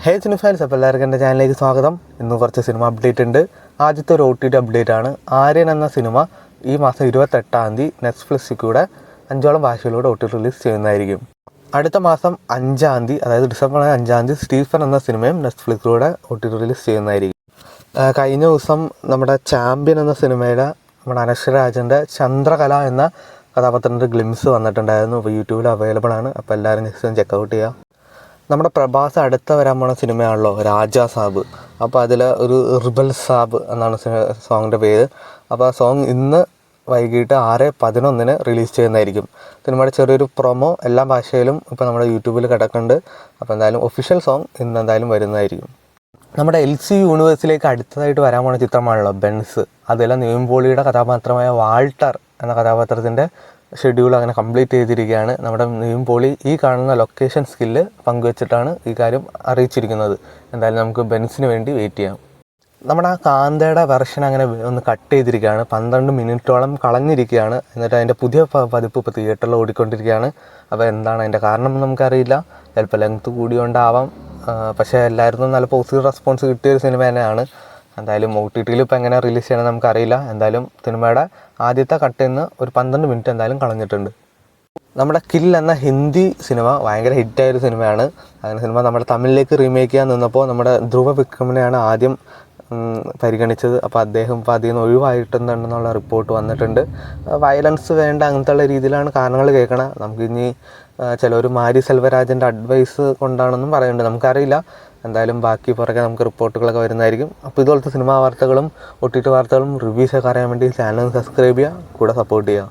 ഹേ സിനിഫൈൽസ്, അപ്പോൾ എല്ലാവർക്കും എൻ്റെ ചാനലിലേക്ക് സ്വാഗതം. ഇന്ന് കുറച്ച് സിനിമ അപ്ഡേറ്റ് ഉണ്ട്. ആദ്യത്തെ ഒരു OTT അപ്ഡേറ്റ് ആണ്. ആര്യൻ എന്ന സിനിമ ഈ മാസം 28-ാം തീയതി നെറ്റ്ഫ്ലിക്സിൽ കൂടെ 5ഓളം ഭാഷയിലൂടെ OTT റിലീസ് ചെയ്യുന്നതായിരിക്കും. അടുത്ത മാസം 5-ാം തീയതി, അതായത് ഡിസംബർ 5-ാം തീയതി സ്റ്റീഫൻ എന്ന സിനിമയും നെറ്റ്ഫ്ലിക്സിലൂടെ OTT റിലീസ് ചെയ്യുന്നതായിരിക്കും. കഴിഞ്ഞ ദിവസം നമ്മുടെ ചാമ്പ്യൻ എന്ന സിനിമയുടെ നമ്മുടെ അനശ്വരാജൻ്റെ ചന്ദ്രകല എന്ന കഥാപാത്രത്തിൻ്റെ ഗ്ലിംസ് വന്നിട്ടുണ്ടായിരുന്നു. അപ്പോൾ യൂട്യൂബിൽ അവൈലബിൾ ആണ്. അപ്പോൾ എല്ലാവരും ജസ്റ്റ് ഒന്ന് ചെക്കൗട്ട് ചെയ്യുക. നമ്മുടെ പ്രഭാസ് അടുത്ത വരാൻ പോണ സിനിമയാണല്ലോ രാജാ സാബ്. അപ്പോൾ അതിൽ ഒരു റിബൽ സാബ് എന്നാണ് സോങ്ങിൻ്റെ പേര്. അപ്പോൾ ആ സോങ് ഇന്ന് വൈകിട്ട് 6:11 റിലീസ് ചെയ്യുന്നതായിരിക്കും. സിനിമയുടെ ചെറിയൊരു പ്രൊമോ എല്ലാ ഭാഷയിലും ഇപ്പോൾ നമ്മുടെ യൂട്യൂബിൽ കിടക്കുന്നുണ്ട്. അപ്പോൾ എന്തായാലും ഒഫീഷ്യൽ സോങ് ഇന്ന് എന്തായാലും വരുന്നതായിരിക്കും. നമ്മുടെ LC യൂണിവേഴ്സിലേക്ക് അടുത്തതായിട്ട് വരാൻ പോണ ചിത്രമാണല്ലോ ബെൻസ്. അതിലെ നിവിൻ കഥാപാത്രമായ വാൾട്ടർ എന്ന കഥാപാത്രത്തിൻ്റെ ഷെഡ്യൂൾ അങ്ങനെ കംപ്ലീറ്റ് ചെയ്തിരിക്കുകയാണ്. നമ്മുടെ നിവിൻ പോളി ഈ കാണുന്ന ലൊക്കേഷൻ സ്കില്ല് പങ്കുവച്ചിട്ടാണ് ഈ കാര്യം അറിയിച്ചിരിക്കുന്നത്. എന്തായാലും നമുക്ക് ബെൻസിന് വേണ്ടി വെയിറ്റ് ചെയ്യാം. നമ്മുടെ ആ കാന്തയുടെ വെർഷൻ അങ്ങനെ ഒന്ന് കട്ട് ചെയ്തിരിക്കുകയാണ്. 12 മിനിറ്റോളം കളഞ്ഞിരിക്കുകയാണ്. എന്നിട്ട് അതിൻ്റെ പുതിയ പതിപ്പ് ഇപ്പോൾ തിയേറ്ററിൽ ഓടിക്കൊണ്ടിരിക്കുകയാണ്. അപ്പോൾ എന്താണ് അതിൻ്റെ കാരണം നമുക്കറിയില്ല. ചിലപ്പോൾ ലെങ്ത്ത് കൂടിയോണ്ടാവാം. പക്ഷേ എല്ലാവരും നല്ല പോസിറ്റീവ് റെസ്പോൺസ് കിട്ടിയൊരു സിനിമ തന്നെയാണ്. എന്തായാലും OTTയിൽ ഇപ്പോൾ എങ്ങനെ റിലീസ് ചെയ്യണമെന്ന് നമുക്കറിയില്ല. എന്തായാലും സിനിമയുടെ ആദ്യത്തെ കട്ടിൽ നിന്ന് ഒരു 12 മിനിറ്റ് എന്തായാലും കളഞ്ഞിട്ടുണ്ട്. നമ്മുടെ കിൽ എന്ന ഹിന്ദി സിനിമ ഭയങ്കര ഹിറ്റായൊരു സിനിമയാണ്. അങ്ങനെ സിനിമ നമ്മുടെ തമിഴിലേക്ക് റീമേക്ക് ചെയ്യാൻ നിന്നപ്പോൾ നമ്മുടെ ധ്രുവ വിക്രമിനെയാണ് ആദ്യം പരിഗണിച്ചത്. അപ്പോൾ അദ്ദേഹം ഇപ്പോൾ അതിൽ നിന്ന് ഒഴിവായിട്ടുണ്ടെന്നുള്ള റിപ്പോർട്ട് വന്നിട്ടുണ്ട്. വയലൻസ് വേണ്ട അങ്ങനത്തെ രീതിയിലാണ് കാരണങ്ങൾ കേൾക്കണം. നമുക്കിനി ചിലർ മാരി സെൽവരാജൻ്റെ അഡ്വൈസ് കൊണ്ടാണെന്നും പറയുന്നുണ്ട്. നമുക്കറിയില്ല. എന്തായാലും ബാക്കി പുറകെ നമുക്ക് റിപ്പോർട്ടുകളൊക്കെ വരുന്നതായിരിക്കും. അപ്പോൾ ഇതുപോലത്തെ സിനിമാ വാർത്തകളും OTT വാർത്തകളും റിവ്യൂസൊക്കെ അറിയാൻ വേണ്ടി ചാനൽ സബ്സ്ക്രൈബ് ചെയ്യുക, കൂടെ സപ്പോർട്ട് ചെയ്യുക.